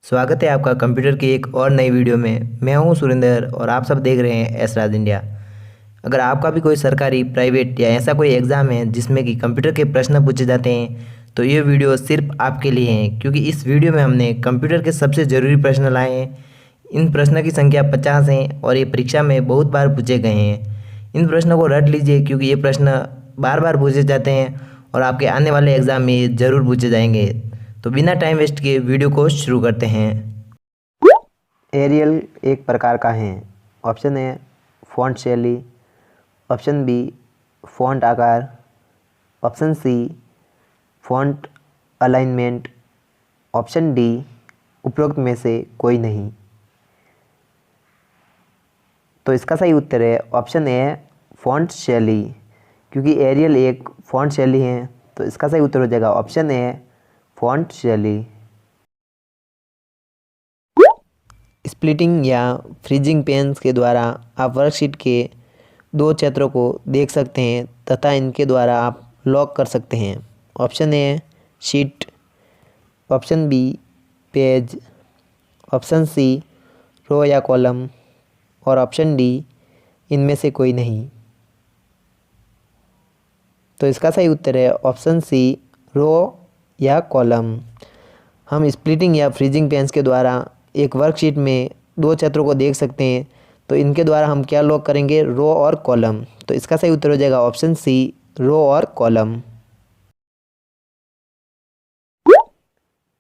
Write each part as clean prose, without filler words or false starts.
स्वागत है आपका कंप्यूटर की एक और नई वीडियो में। मैं हूं सुरेंद्र और आप सब देख रहे हैं एस राज इंडिया। अगर आपका भी कोई सरकारी, प्राइवेट या ऐसा कोई एग्ज़ाम है जिसमें कि कंप्यूटर के प्रश्न पूछे जाते हैं तो ये वीडियो सिर्फ आपके लिए है, क्योंकि इस वीडियो में हमने कंप्यूटर के सबसे ज़रूरी प्रश्न लाए हैं। इन प्रश्न की संख्या 50 है और ये परीक्षा में बहुत बार पूछे गए हैं। इन प्रश्नों को रट लीजिए, क्योंकि ये प्रश्न बार बार पूछे जाते हैं और आपके आने वाले एग्ज़ाम में ये ज़रूर पूछे जाएंगे। तो बिना टाइम वेस्ट किए वीडियो को शुरू करते हैं। एरियल एक प्रकार का है। ऑप्शन ए फॉन्ट शैली, ऑप्शन बी फॉन्ट आकार, option C font alignment, option D उपरोक्त में से कोई नहीं। तो इसका सही उत्तर है ऑप्शन ए फॉन्ट शैली, क्योंकि एरियल एक फॉन्ट शैली है। तो इसका सही उत्तर हो जाएगा ऑप्शन ए फॉन्ट शैली। स्प्लिटिंग या फ्रीजिंग पेन्स के द्वारा आप वर्कशीट के दो क्षेत्रों को देख सकते हैं तथा इनके द्वारा आप लॉक कर सकते हैं। Option A sheet, option B page, option C row या कॉलम और ऑप्शन डी इनमें से कोई नहीं। तो इसका सही उत्तर है ऑप्शन सी रो या कॉलम। हम स्प्लिटिंग या फ्रीजिंग पेन्स के द्वारा एक वर्कशीट में दो क्षेत्रों को देख सकते हैं, तो इनके द्वारा हम क्या लॉक करेंगे, रो और कॉलम। तो इसका सही उत्तर हो जाएगा ऑप्शन सी रो और कॉलम।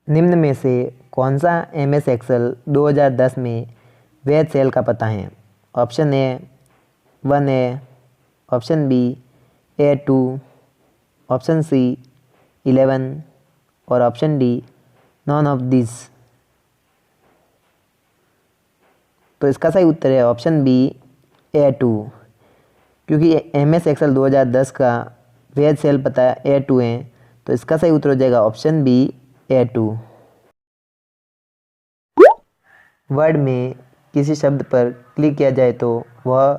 निम्न में से कौन सा एमएस एक्सेल 2010 में वैध सेल का पता है? Option A 1A, option B A2, option C 11 और option D none of this. तो इसका सही उत्तर है ऑप्शन बी A2, क्योंकि एमएस एक्सेल 2010 का वैध सेल पता A2 है। तो इसका सही उत्तर हो जाएगा ऑप्शन बी A2। वर्ड में किसी शब्द पर क्लिक किया जाए तो वह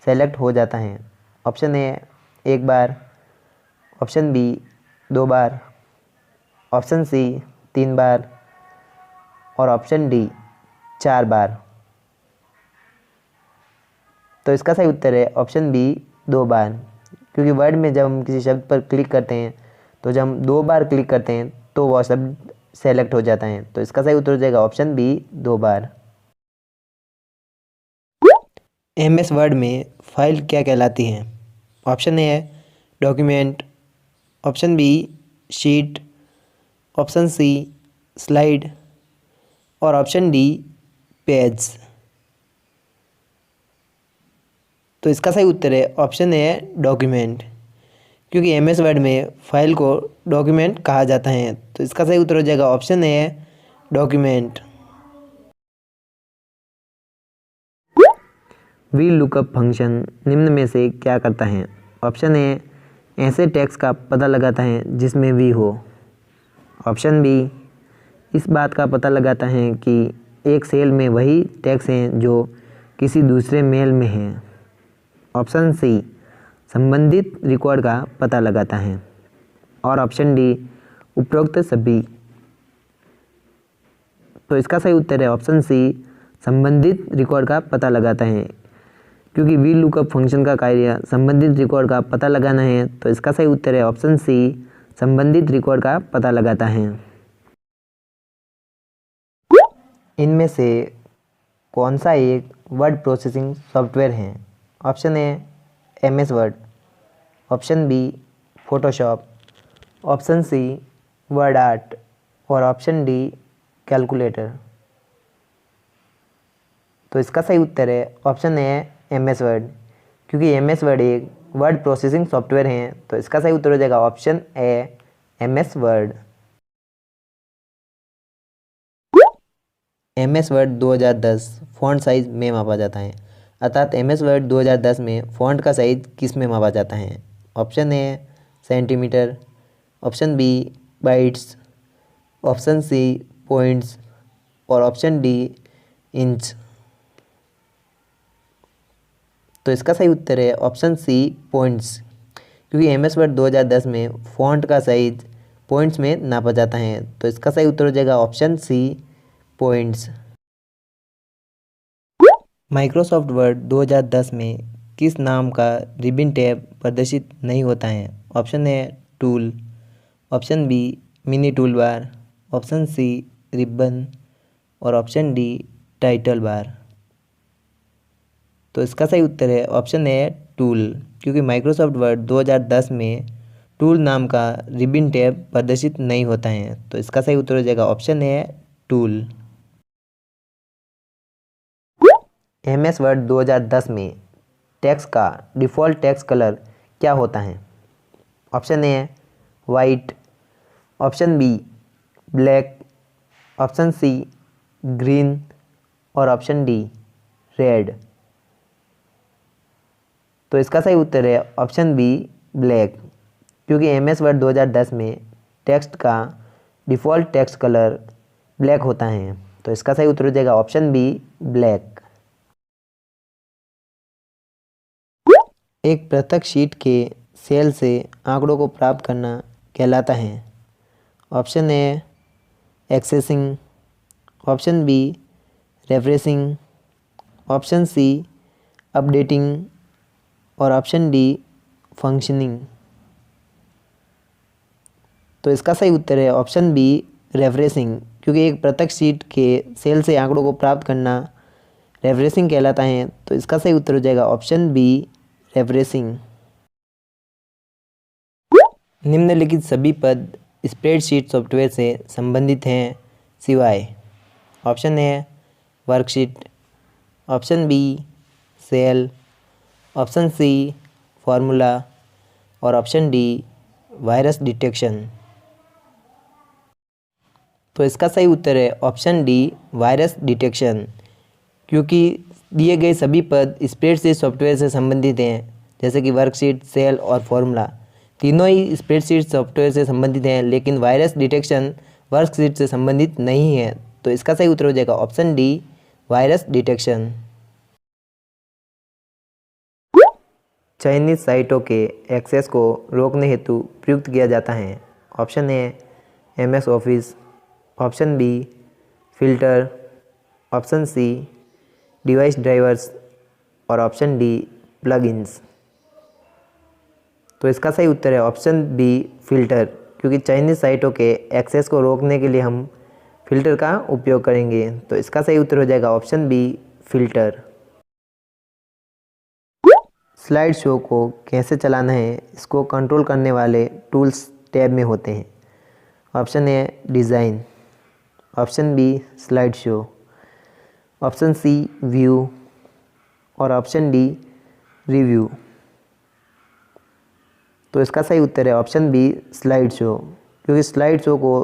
सेलेक्ट हो जाता है। ऑप्शन ए एक बार, ऑप्शन बी 2 बार, ऑप्शन सी 3 बार और ऑप्शन डी 4 बार। तो इसका सही उत्तर है ऑप्शन बी 2 बार, क्योंकि वर्ड में जब हम किसी शब्द पर क्लिक करते हैं तो जब हम 2 बार क्लिक करते हैं तो वह शब्द सेलेक्ट हो जाता है। तो इसका सही उत्तर हो जाएगा ऑप्शन बी 2 बार। एमएस वर्ड में फाइल क्या कहलाती है? Option A document, option B sheet, option C slide और ऑप्शन डी पेज। तो इसका सही उत्तर है ऑप्शन ए डॉक्यूमेंट, क्योंकि एमएस वर्ड में फाइल को डॉक्यूमेंट कहा जाता है। तो इसका सही उत्तर हो जाएगा option A document. VLOOKUP function निम्न में से क्या करता है? ऑप्शन ए ऐसे टेक्स्ट का पता लगाता है जिसमें वी हो, ऑप्शन बी इस बात का पता लगाता है कि एक सेल में वही टेक्स्ट हैं जो किसी दूसरे मेल में हैं, ऑप्शन सी संबंधित रिकॉर्ड का पता लगाता है और ऑप्शन डी उपरोक्त सभी। तो इसका सही उत्तर है ऑप्शन सी संबंधित रिकॉर्ड का पता लगाता है, क्योंकि वील लुकअप फंक्शन का कार्य संबंधित रिकॉर्ड का पता लगाना है। तो इसका सही उत्तर है ऑप्शन सी संबंधित रिकॉर्ड का पता लगाता है। इनमें से कौन सा एक वर्ड प्रोसेसिंग सॉफ्टवेयर है? Option A MS Word, option B Photoshop, option C word art और ऑप्शन डी कैलकुलेटर। तो इसका सही उत्तर है ऑप्शन ए एमएस वर्ड, क्योंकि एमएस वर्ड एक वर्ड प्रोसेसिंग सॉफ्टवेयर है। तो इसका सही उत्तर हो जाएगा option A MS Word. MS Word 2010 font size में मापा जाता है, अर्थात एमएस वर्ड 2010 में फ़ॉन्ट का साइज़ किस में मापा जाता है? Option A centimetre, option B bytes, option C points और ऑप्शन डी इंच। तो इसका सही उत्तर है ऑप्शन सी पॉइंट्स, क्योंकि एमएस वर्ड 2010 में फ़ॉन्ट का साइज पॉइंट्स में नापा जाता है। तो इसका सही उत्तर हो जाएगा option C points. Microsoft Word 2010 में किस नाम का रिबन टैब प्रदर्शित नहीं होता है? Option A tool, option B mini tool bar, option C ribbon और ऑप्शन डी टाइटल बार। तो इसका सही उत्तर है ऑप्शन ए टूल, क्योंकि माइक्रोसॉफ्ट वर्ड 2010 में टूल नाम का रिबन टैब प्रदर्शित नहीं होता है। तो इसका सही उत्तर हो जाएगा option A tool. MS Word 2010 में टेक्स्ट का डिफ़ॉल्ट टेक्स्ट कलर क्या होता है? Option A white, option B black, option C green और ऑप्शन डी रेड। तो इसका सही उत्तर है ऑप्शन बी ब्लैक, क्योंकि MS वर्ड 2010 में टेक्स्ट का डिफ़ॉल्ट टेक्स्ट कलर ब्लैक होता है। तो इसका सही उत्तर हो जाएगा ऑप्शन बी ब्लैक। एक पृथक शीट के सेल से आंकड़ों को प्राप्त करना कहलाता है? Option A accessing, option B referencing, option C updating और ऑप्शन डी फंक्शनिंग। तो इसका सही उत्तर है ऑप्शन बी रेफरेंसिंग, क्योंकि एक पृथक शीट के सेल से आंकड़ों को प्राप्त करना रेफरेंसिंग कहलाता है। तो इसका सही उत्तर हो जाएगा ऑप्शन बी रेफरेंसिंग। निम्नलिखित सभी पद स्प्रेडशीट सॉफ्टवेयर से संबंधित हैं सिवाय? Option A worksheet, option B cell, option C formula और ऑप्शन डी वायरस डिटेक्शन। तो इसका सही उत्तर है ऑप्शन डी वायरस डिटेक्शन, क्योंकि दिए गए सभी पद स्प्रेडशीट सॉफ्टवेयर से संबंधित हैं, जैसे कि वर्कशीट, सेल और फॉर्मूला तीनों ही स्प्रेडशीट सॉफ्टवेयर से संबंधित हैं, लेकिन वायरस डिटेक्शन वर्कशीट से संबंधित नहीं है। तो इसका सही उत्तर हो जाएगा ऑप्शन डी वायरस डिटेक्शन। चयनित साइटों के एक्सेस को रोकने हेतु प्रयुक्त किया जाता है? Option A MS Office, option B filter, option C device drivers और ऑप्शन डी प्लगइन्स। तो इसका सही उत्तर है ऑप्शन बी फिल्टर, क्योंकि चयनित साइटों के एक्सेस को रोकने के लिए हम फिल्टर का उपयोग करेंगे। तो इसका सही उत्तर हो जाएगा option B filter. Slide show को कैसे चलाना है, इसको कंट्रोल करने वाले टूल्स टैब में होते हैं? Option A design, option B slide show, option C view और ऑप्शन डी रिव्यू। तो इसका सही उत्तर है ऑप्शन बी स्लाइड शो, क्योंकि स्लाइड शो को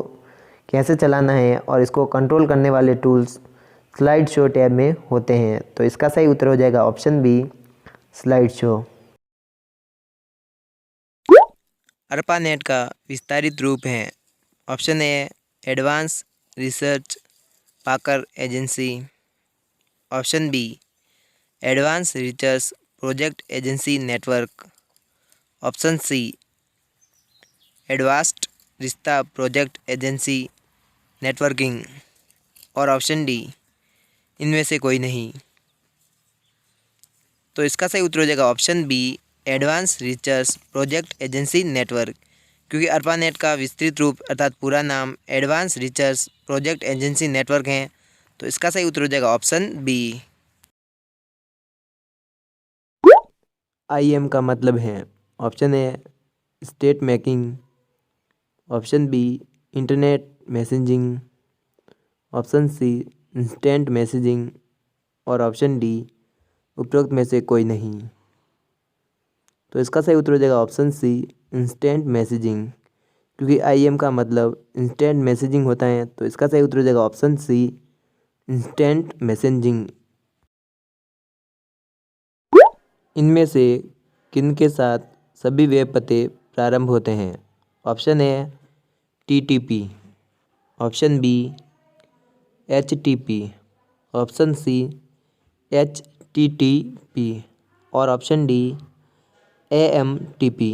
कैसे चलाना है और इसको कंट्रोल करने वाले टूल्स स्लाइड शो टैब में होते हैं। तो इसका सही उत्तर हो जाएगा option B slide show. ARPANET का विस्तारित रूप है? ऑप्शन ए एडवांस रिसर्च पाकर agency, option B advance research project agency network, option C advanced research project agency networking और ऑप्शन डी इनमें से कोई नहीं। तो इसका सही उत्तर हो जाएगा option B advance research project agency network, क्योंकि ARPANET का विस्तृत रूप अर्थात पूरा नाम advance research project agency network है। तो इसका सही उत्तर हो जाएगा ऑप्शन बी। IM का मतलब है? Option A state making, option B internet messaging, option C instant messaging और ऑप्शन डी उपरोक्त में से कोई नहीं। तो इसका सही उत्तर हो जाएगा ऑप्शन सी इंस्टेंट मैसेजिंग, क्योंकि IM का मतलब इंस्टेंट मैसेजिंग होता है। तो इसका सही उत्तर हो जाएगा ऑप्शन सी इंस्टेंट मैसेजिंग। इनमें से किन के साथ सभी वेब पते प्रारंभ होते हैं? Option A TTP, option B HTTP, option C HTTP और ऑप्शन डी AMTP।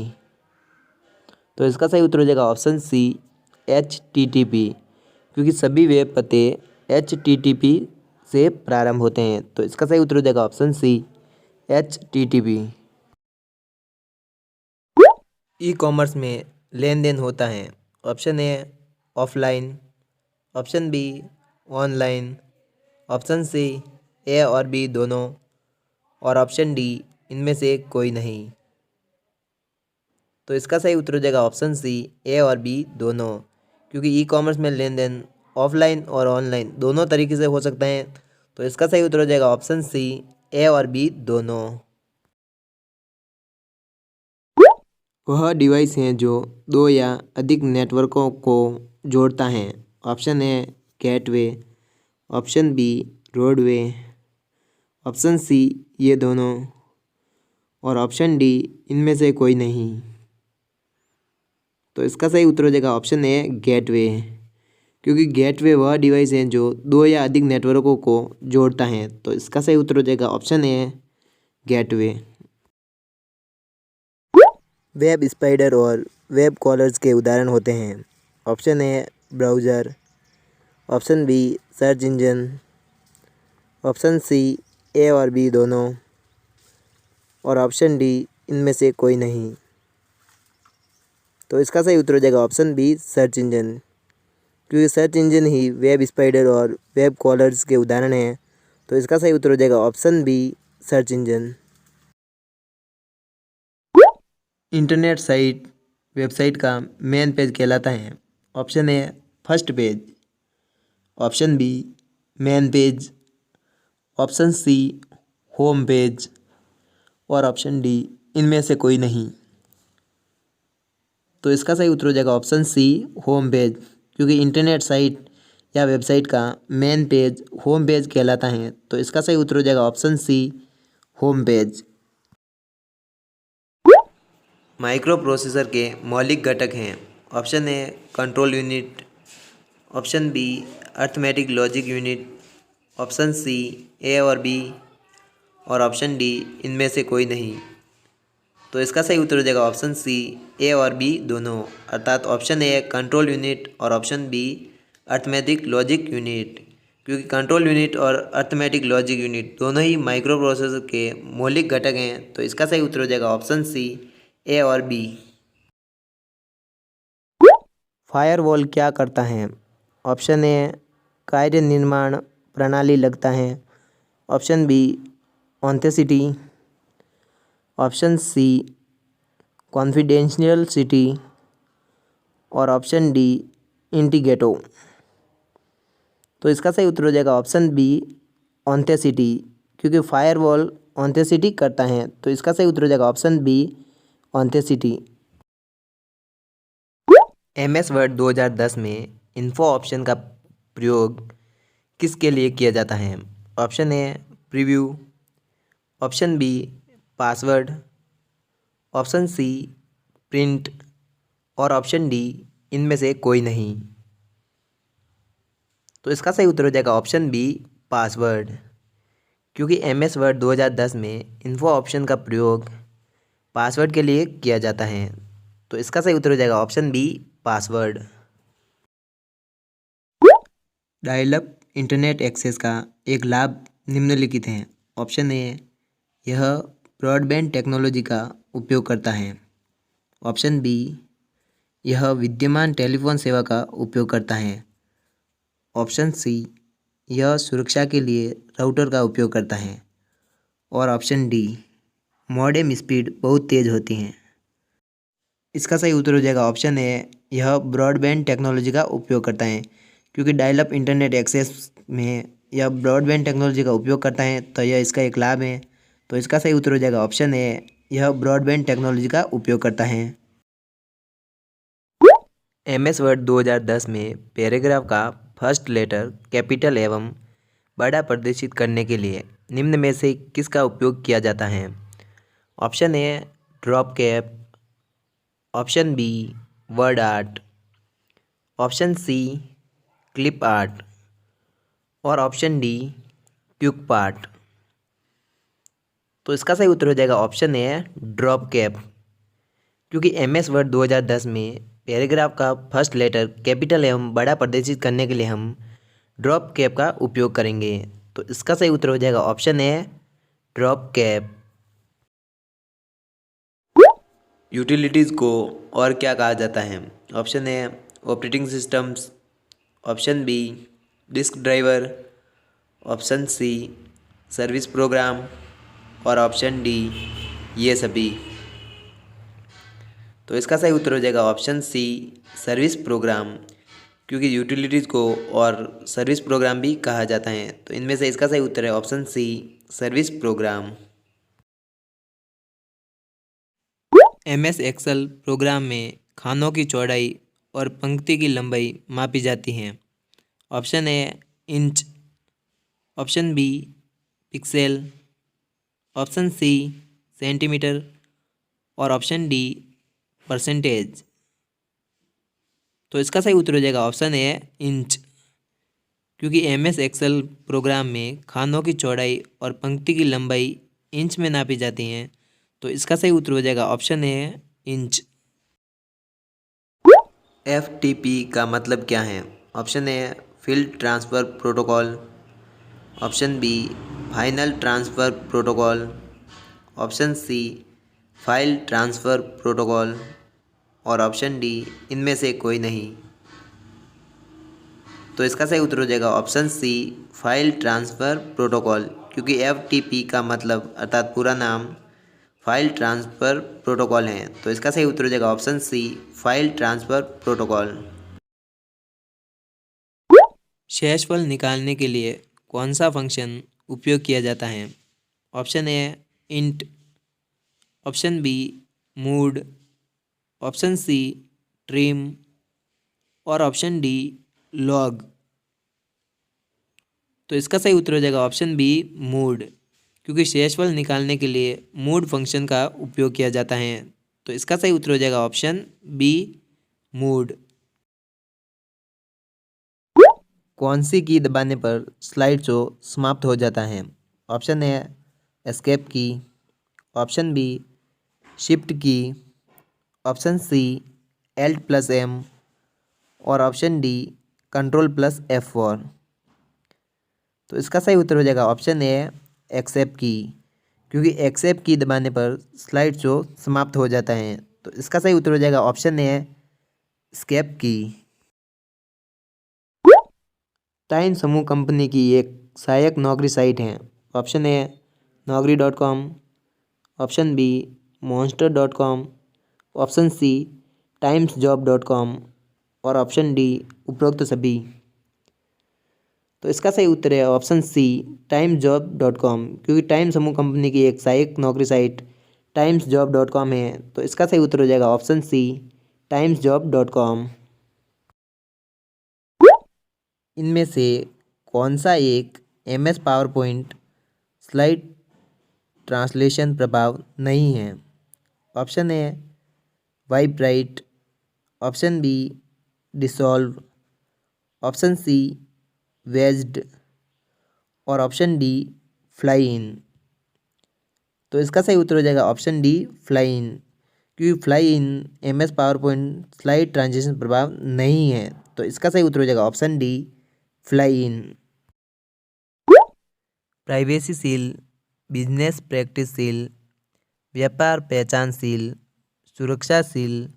तो इसका सही उत्तर हो जाएगा ऑप्शन सी HTTP, क्योंकि सभी वेब पते HTTP से प्रारंभ होते हैं। तो इसका सही उत्तर हो जाएगा option C, HTTP। E commerce में लेन देन होता है। Option A offline, option B online, option C A और बी दोनों, और ऑप्शन डी इनमें से कोई नहीं। तो इसका सही उत्तर हो जाएगा ऑप्शन सी, ए और बी दोनों, क्योंकि ई कॉमर्स में लेन देन ऑफलाइन और ऑनलाइन दोनों तरीके से हो सकते हैं। तो इसका सही उत्तर हो जाएगा ऑप्शन सी, ए और बी दोनों। वह डिवाइस हैं जो दो या अधिक नेटवर्कों को जोड़ता है। Option A gateway, option B roadway, option C ये दोनों, और ऑप्शन डी इनमें से कोई नहीं। तो इसका सही उत्तर हो जाएगा ऑप्शन ए गेटवे, क्योंकि गेटवे वह डिवाइस है जो दो या अधिक नेटवर्कों को जोड़ता है। तो इसका सही उत्तर हो जाएगा option A gateway. Web spider और वेब कॉलर्स के उदाहरण होते हैं। Option A browser, option B search engine, option C A और बी दोनों, और ऑप्शन डी इनमें से कोई नहीं। तो इसका सही उत्तर हो जाएगा ऑप्शन बी सर्च इंजन, क्योंकि सर्च इंजन ही वेब स्पाइडर और वेब कॉलर्स के उदाहरण हैं। तो इसका सही उत्तर हो जाएगा option B search engine. Internet site website का मेन पेज कहलाता है। Option A first page, option B main page, option C home page, और ऑप्शन डी इनमें से कोई नहीं। तो इसका सही उत्तर हो जाएगा ऑप्शन सी होम पेज, क्योंकि इंटरनेट साइट या वेबसाइट का मेन पेज होम पेज कहलाता है। तो इसका सही उत्तर हो जाएगा option C home page. Microprocessor के मौलिक घटक हैं। Option A control unit, option B arithmetic logic unit, option C A और बी, और ऑप्शन डी इनमें से कोई नहीं। तो इसका सही उत्तर हो जाएगा ऑप्शन सी ए और बी दोनों, अर्थात ऑप्शन ए कंट्रोल यूनिट और option B arithmetic logic unit, क्योंकि कंट्रोल यूनिट और अर्थमेटिक लॉजिक यूनिट दोनों ही माइक्रो प्रोसेसर के मौलिक घटक हैं। तो इसका सही उत्तर हो जाएगा ऑप्शन सी ए और बी। फायरवॉल क्या करता है? ऑप्शन ए कार्य निर्माण प्रणाली लगता है, option B authenticity, option C confidentiality, और ऑप्शन डी इंटीग्रेटो। तो इसका सही उत्तर हो जाएगा ऑप्शन बी ऑथेंटिसिटी, क्योंकि फायरवॉल ऑथेंटिसिटी करता है। तो इसका सही उत्तर हो जाएगा option B authenticity. MS Word 2010 में इन्फो ऑप्शन का प्रयोग किसके लिए किया जाता है? Option A preview, option B password, option C print, और ऑप्शन डी इनमें से कोई नहीं। तो इसका सही उत्तर हो जाएगा ऑप्शन बी पासवर्ड, क्योंकि MS वर्ड 2010 में इन्फो ऑप्शन का प्रयोग पासवर्ड के लिए किया जाता है। तो इसका सही उत्तर हो जाएगा option B password. Dial up internet access का एक लाभ निम्नलिखित हैं। ऑप्शन ए यह ब्रॉडबैंड टेक्नोलॉजी का उपयोग करता है, ऑप्शन बी यह विद्यमान टेलीफोन सेवा का उपयोग करता है, ऑप्शन सी यह सुरक्षा के लिए राउटर का उपयोग करता है, और ऑप्शन डी मॉडेम स्पीड बहुत तेज़ होती हैं। इसका सही उत्तर हो जाएगा ऑप्शन ए यह ब्रॉडबैंड टेक्नोलॉजी का उपयोग करता है, क्योंकि डायल अप इंटरनेट एक्सेस में यह ब्रॉडबैंड टेक्नोलॉजी का उपयोग करता है। तो यह इसका एक लाभ है। तो इसका सही उत्तर हो जाएगा ऑप्शन ए यह ब्रॉडबैंड टेक्नोलॉजी का उपयोग करता है। MS वर्ड 2010 में पैराग्राफ का फर्स्ट लेटर कैपिटल एवं बड़ा प्रदर्शित करने के लिए निम्न में से किसका उपयोग किया जाता है? Option A drop cap, option B word art, option C clip art, और ऑप्शन डी क्विक पार्ट। तो इसका सही उत्तर हो जाएगा ऑप्शन ए ड्रॉप कैप, क्योंकि MS वर्ड 2010 में पैराग्राफ का फर्स्ट लेटर कैपिटल एवं बड़ा प्रदर्शित करने के लिए हम ड्रॉप कैप का उपयोग करेंगे। तो इसका सही उत्तर हो जाएगा option A drop cap. Utilities को और क्या कहा जाता है? Option A operating systems, option B disk driver, option C service program और ऑप्शन डी ये सभी। तो इसका सही उत्तर हो जाएगा ऑप्शन सी सर्विस प्रोग्राम, क्योंकि यूटिलिटीज़ को और सर्विस प्रोग्राम भी कहा जाता है। तो इनमें से इसका सही उत्तर है option C service program. MS Excel program में खानों की चौड़ाई और पंक्ति की लंबाई मापी जाती हैं। Option A inch, option B pixel, option C centimetre और ऑप्शन डी परसेंटेज। तो इसका सही उत्तर हो जाएगा ऑप्शन ए इंच, क्योंकि MS एक्सेल प्रोग्राम में खानों की चौड़ाई और पंक्ति की लंबाई इंच में नापी जाती हैं। तो इसका सही उत्तर हो जाएगा ऑप्शन ए इंच। FTP का मतलब क्या है? Option A field transfer protocol, option B final transfer protocol, option C file transfer protocol और ऑप्शन डी इनमें से कोई नहीं। तो इसका सही उत्तर हो जाएगा option C file transfer protocol, क्योंकि FTP का मतलब अर्थात पूरा नाम फाइल ट्रांसफ़र प्रोटोकॉल है। तो इसका सही उत्तर हो जाएगा option C file transfer protocol. शेषफल निकालने के लिए कौन सा फंक्शन उपयोग किया जाता है? Option A int, option B mood, option C trim और ऑप्शन डी लॉग। तो इसका सही उत्तर हो जाएगा ऑप्शन बी मूड, क्योंकि शेषफल निकालने के लिए मूड फंक्शन का उपयोग किया जाता है। तो इसका सही उत्तर हो जाएगा ऑप्शन बी मूड। कौन सी की दबाने पर स्लाइड शो समाप्त हो जाता है? ऑप्शन ए एस्केप की, ऑप्शन बी शिफ्ट की, ऑप्शन सी Alt+M और ऑप्शन डी Ctrl+F4। तो इसका सही उत्तर हो जाएगा ऑप्शन ए एक्सेप्ट की, क्योंकि एक्सेप्ट की दबाने पर स्लाइड शो समाप्त हो जाता है। तो इसका सही उत्तर हो जाएगा option A escape key. Time समूह कंपनी की एक सहायक नौकरी साइट है। Option A naukri.com, option B monster.com, option C timesjob.com और ऑप्शन डी उपरोक्त सभी। तो इसका सही उत्तर है ऑप्शन सी timesjob.com, क्योंकि टाइम समूह कंपनी की एक सहायक नौकरी साइट timesjob.com है। तो इसका सही उत्तर हो जाएगा ऑप्शन सी timesjob.com। इनमें से कौन सा एक MS power point slide translation प्रभाव नहीं है? Option A vibrate, option B dissolve, option C wedged और ऑप्शन डी फ्लाई इन। तो इसका सही उत्तर हो जाएगा ऑप्शन डी फ्लाई इन, क्योंकि fly in MS power point slide transition प्रभाव नहीं है। तो इसका सही उत्तर हो जाएगा option D fly in. Privacy seal, business practice seal, व्यापार पहचान सील, सुरक्षा सील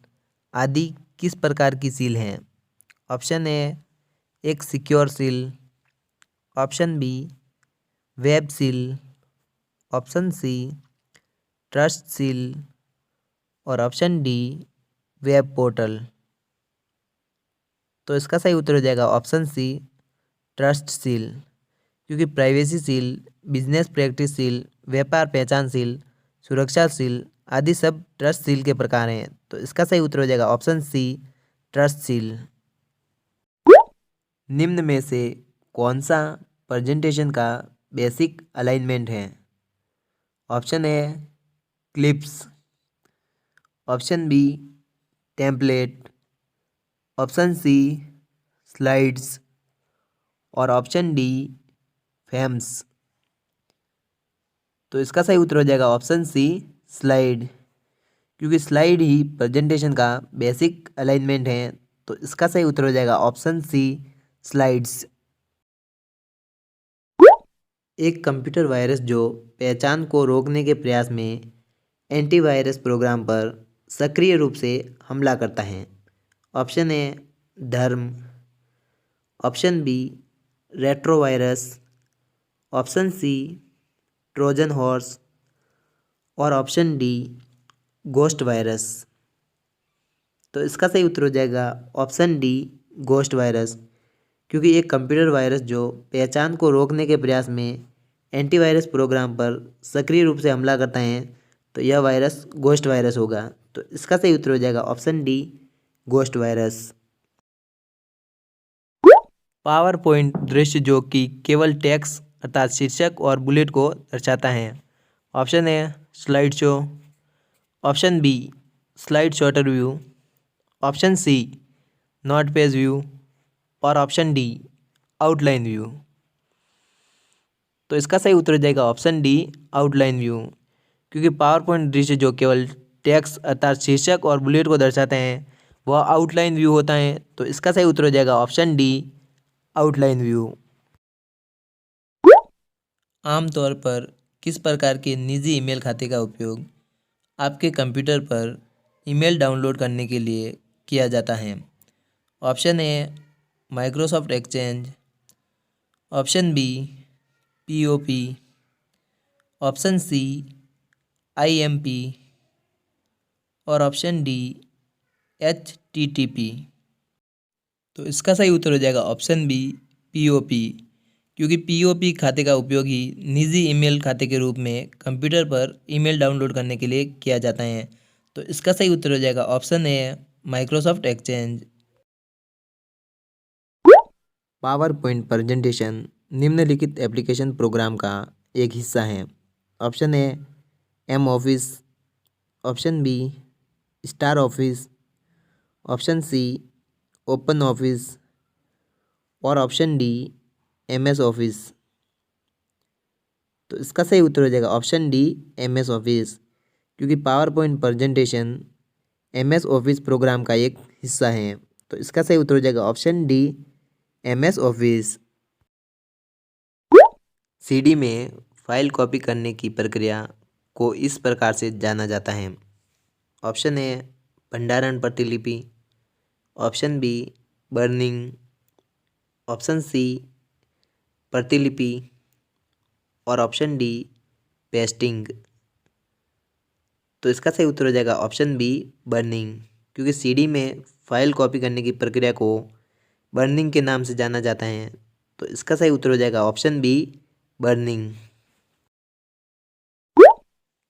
आदि किस प्रकार की सील हैं? ऑप्शन ए एक secure seal, option B web seal, option C trust seal और ऑप्शन डी वेब पोर्टल। तो इसका सही उत्तर हो जाएगा ऑप्शन सी ट्रस्ट सील, क्योंकि privacy seal, business practice seal, व्यापार पहचान सील, सुरक्षा सील आदि सब ट्रस्ट सील के प्रकार हैं। तो इसका सही उत्तर हो जाएगा ऑप्शन सी ट्रस्ट सील। निम्न में से कौन सा प्रेजेंटेशन का बेसिक अलाइनमेंट है? Option A clips, option B template, option C slides और ऑप्शन डी फेम्स। तो इसका सही उत्तर हो जाएगा ऑप्शन सी स्लाइड, क्योंकि स्लाइड ही प्रेजेंटेशन का बेसिक अलाइनमेंट है। तो इसका सही उत्तर हो जाएगा ऑप्शन सी स्लाइड्स। एक कंप्यूटर वायरस जो पहचान को रोकने के प्रयास में एंटीवायरस प्रोग्राम पर सक्रिय रूप से हमला करता है। ऑप्शन ए धर्म, option B retrovirus, option C Trojan horse और ऑप्शन डी गोस्ट वायरस। तो इसका सही उत्तर हो जाएगा ऑप्शन डी गोस्ट वायरस, क्योंकि एक कंप्यूटर वायरस जो पहचान को रोकने के प्रयास में एंटीवायरस प्रोग्राम पर सक्रिय रूप से हमला करता है, तो यह वायरस गोस्ट वायरस होगा। तो इसका सही उत्तर हो जाएगा option D ghost virus. Power point दृश्य जो कि केवल टेक्स्ट अर्थात शीर्षक और बुलेट को दर्शाता है। Option A slide show, option B slide sorter view, option C note page view और ऑप्शन डी आउटलाइन व्यू। तो इसका सही उत्तर हो जाएगा ऑप्शन डी आउटलाइन व्यू, क्योंकि पावर पॉइंट दृश्य जो केवल टेक्स्ट अर्थात शीर्षक और बुलेट को दर्शाते हैं वह आउटलाइन व्यू होता है। तो इसका सही उत्तर हो जाएगा ऑप्शन डी आउटलाइन व्यू। आमतौर पर किस प्रकार के निजी ईमेल खाते का उपयोग आपके कंप्यूटर पर ईमेल डाउनलोड करने के लिए किया जाता है? Option A Microsoft Exchange, option B POP, option C IMP और ऑप्शन डी एचटीटीपी। तो इसका सही उत्तर हो जाएगा ऑप्शन बी पीओपी, क्योंकि पीओपी खाते का उपयोग ही निजी ईमेल खाते के रूप में कंप्यूटर पर ईमेल डाउनलोड करने के लिए किया जाता है। तो इसका सही उत्तर हो जाएगा option A Microsoft Exchange. PowerPoint presentation निम्नलिखित एप्लीकेशन प्रोग्राम का एक हिस्सा है। Option A M Office, option B Star Office, option C Open Office और ऑप्शन डी एमएस ऑफिस। तो इसका सही उत्तर हो जाएगा ऑप्शन डी एमएस ऑफिस, क्योंकि PowerPoint presentation MS Office program का एक हिस्सा है। तो इसका सही उत्तर हो जाएगा option D MS office. CD में फाइल कॉपी करने की प्रक्रिया को इस प्रकार से जाना जाता है। ऑप्शन ए भंडारण प्रतिलिपि, option B burning, option C प्रतिलिपि और ऑप्शन डी पेस्टिंग। तो इसका सही उत्तर हो जाएगा ऑप्शन बी बर्निंग, क्योंकि सीडी में फाइल कॉपी करने की प्रक्रिया को बर्निंग के नाम से जाना जाता है। तो इसका सही उत्तर हो जाएगा ऑप्शन बी बर्निंग।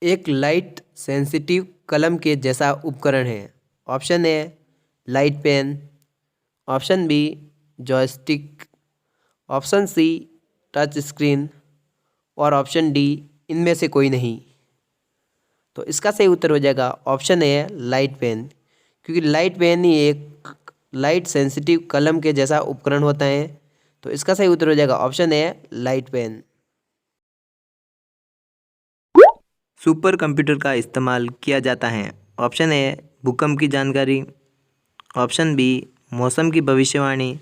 एक लाइट सेंसिटिव कलम के जैसा उपकरण है। Option A light pen, option B joystick, option C touch screen और ऑप्शन डी इनमें से कोई नहीं। तो इसका सही उत्तर हो जाएगा ऑप्शन ए लाइट पेन, क्योंकि लाइट पेन ही एक लाइट सेंसिटिव कलम के जैसा उपकरण होता है। तो इसका सही उत्तर हो जाएगा option A light pen. Super computer का इस्तेमाल किया जाता है। ऑप्शन ए भूकंप की जानकारी, ऑप्शन बी मौसम की भविष्यवाणी,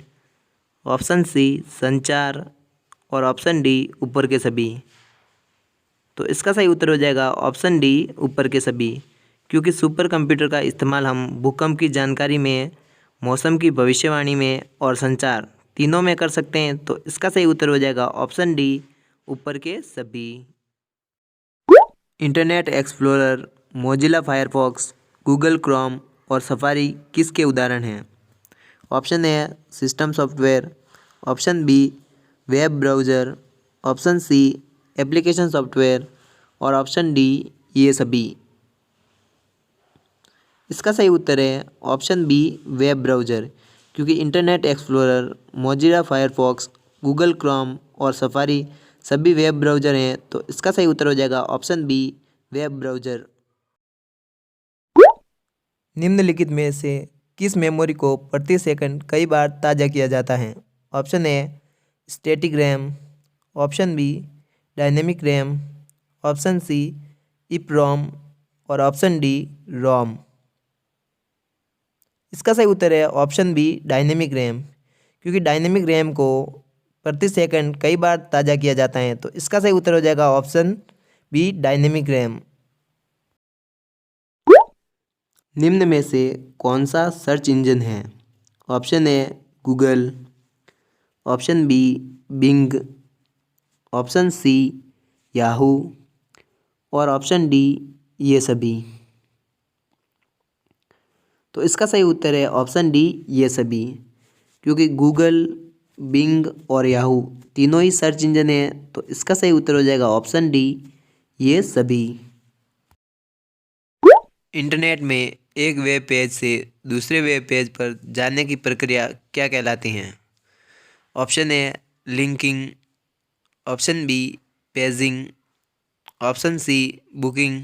ऑप्शन सी संचार और ऑप्शन डी ऊपर के सभी। तो इसका सही उत्तर हो जाएगा ऑप्शन डी ऊपर के सभी, क्योंकि सुपर कंप्यूटर का इस्तेमाल हम भूकंप की जानकारी में, मौसम की भविष्यवाणी में और संचार तीनों में कर सकते हैं। तो इसका सही उत्तर हो जाएगा ऑप्शन डी ऊपर के सभी। Internet Explorer, Mozilla Firefox, Google Chrome और सफारी किसके उदाहरण हैं? Option A system software, option B web browser, option C application software और ऑप्शन डी ये सभी। इसका सही उत्तर है ऑप्शन बी वेब ब्राउज़र, क्योंकि Internet Explorer, Mozilla Firefox, Google Chrome और सफारी सभी वेब ब्राउज़र हैं। तो इसका सही उत्तर हो जाएगा ऑप्शन बी वेब ब्राउज़र। निम्नलिखित में से किस मेमोरी को प्रति सेकंड कई बार ताज़ा किया जाता है? Option A static RAM, option B dynamic RAM, option C EPROM और ऑप्शन डी रोम। इसका सही उत्तर है ऑप्शन बी डायनेमिक रैम, क्योंकि डायनेमिक रैम को प्रति सेकंड कई बार ताज़ा किया जाता है? तो इसका सही उत्तर हो जाएगा ऑप्शन बी डायनेमिक रैम। निम्न में से कौन सा सर्च इंजन है? Option A Google, option B Bing, option C Yahoo और ऑप्शन डी ये सभी। तो इसका सही उत्तर है ऑप्शन डी ये सभी, क्योंकि गूगल, बिंग और याहू तीनों ही सर्च इंजन है। तो इसका सही उत्तर हो जाएगा ऑप्शन डी ये सभी। इंटरनेट में एक वेब पेज से दूसरे वेब पेज पर जाने की प्रक्रिया क्या कहलाती है? Option A linking, option B paging, option C booking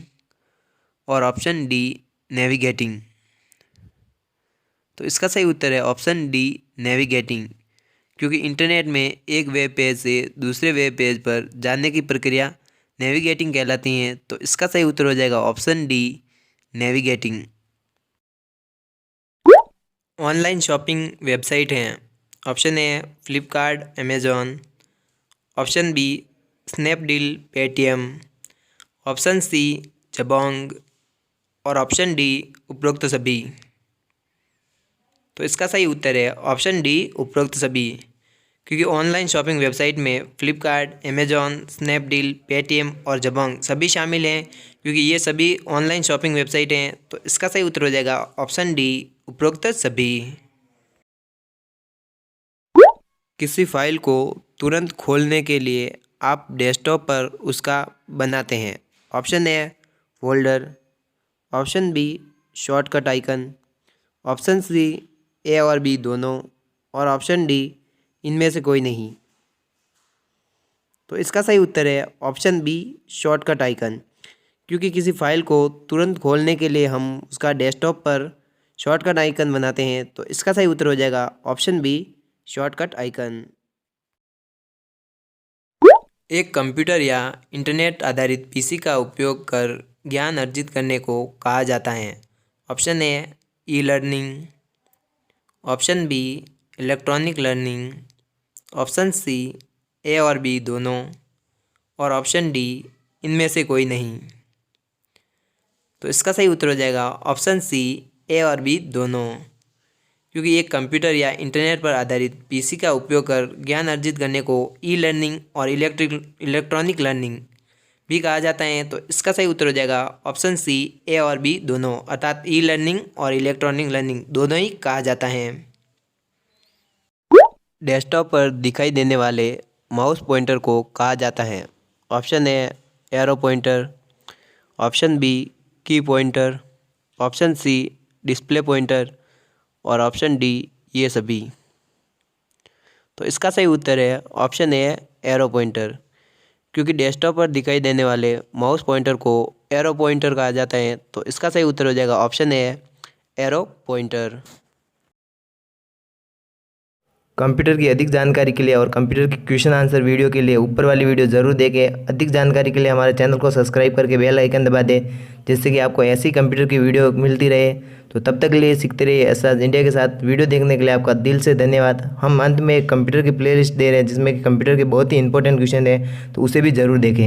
और ऑप्शन डी नेविगेटिंग। तो इसका सही उत्तर है ऑप्शन डी नेविगेटिंग, क्योंकि इंटरनेट में एक वेब पेज से दूसरे वेब पेज पर जाने की प्रक्रिया नेविगेटिंग कहलाती है। तो इसका सही उत्तर हो जाएगा option D navigating. Online shopping website हैं। Option A Flipkart, Amazon, option B Snapdeal, Paytm, option C Jabong और ऑप्शन डी उपरोक्त सभी। तो इसका सही उत्तर है ऑप्शन डी उपरोक्त सभी, क्योंकि ऑनलाइन शॉपिंग वेबसाइट में फ्लिपकार्ट, अमेज़ॉन, स्नैपडील, पेटीएम और जबोंग सभी शामिल हैं, क्योंकि ये सभी ऑनलाइन शॉपिंग वेबसाइट हैं। तो इसका सही उत्तर हो जाएगा ऑप्शन डी उपरोक्त सभी। किसी फाइल को तुरंत खोलने के लिए आप डेस्कटॉप पर उसका बनाते हैं? Option A folder, option B shortcut icon, option C A और बी दोनों और ऑप्शन डी इनमें से कोई नहीं। तो इसका सही उत्तर है ऑप्शन बी शॉर्टकट आइकन, क्योंकि किसी फाइल को तुरंत खोलने के लिए हम उसका डेस्कटॉप पर शॉर्टकट आइकन बनाते हैं। तो इसका सही उत्तर हो जाएगा ऑप्शन बी शॉर्टकट आइकन। एक कंप्यूटर या इंटरनेट आधारित पीसी का उपयोग कर ज्ञान अर्जित करने को कहा जाता है? Option A e learning, option B electronic learning, option C A और बी दोनों और ऑप्शन डी इनमें से कोई नहीं। तो इसका सही उत्तर हो जाएगा ऑप्शन सी ए और बी दोनों, क्योंकि एक कंप्यूटर या इंटरनेट पर आधारित पीसी का उपयोग कर ज्ञान अर्जित करने को ई लर्निंग और इलेक्ट्रॉनिक लर्निंग भी कहा जाता है। तो इसका सही उत्तर हो जाएगा ऑप्शन सी ए और बी दोनों, अर्थात ई लर्निंग और इलेक्ट्रॉनिक लर्निंग दोनों ही कहा जाता है। डेस्कटॉप पर दिखाई देने वाले माउस पॉइंटर को कहा जाता है? Option A arrow pointer, option B key pointer, option C display pointer और ऑप्शन डी ये सभी। तो इसका सही उत्तर है ऑप्शन ए एरो पॉइंटर, क्योंकि डेस्कटॉप पर दिखाई देने वाले माउस पॉइंटर को एरो पॉइंटर कहा जाता है। तो इसका सही उत्तर हो जाएगा option A arrow pointer. Computer की अधिक जानकारी के लिए और कंप्यूटर के क्वेश्चन आंसर वीडियो के लिए ऊपर वाली वीडियो ज़रूर देखें। अधिक जानकारी के लिए हमारे चैनल को सब्सक्राइब करके बेल आइकन दबा दें, जिससे कि आपको ऐसी कंप्यूटर की वीडियो मिलती रहे। तो तब तक के लिए सीखते रहिए एसराज इंडिया के साथ। वीडियो देखने के लिए आपका दिल से धन्यवाद। हम अंत में एक कंप्यूटर की प्लेलिस्ट दे रहे हैं, जिसमें कि कंप्यूटर के बहुत ही इंपॉर्टेंट क्वेश्चन है, तो उसे भी ज़रूर देखें।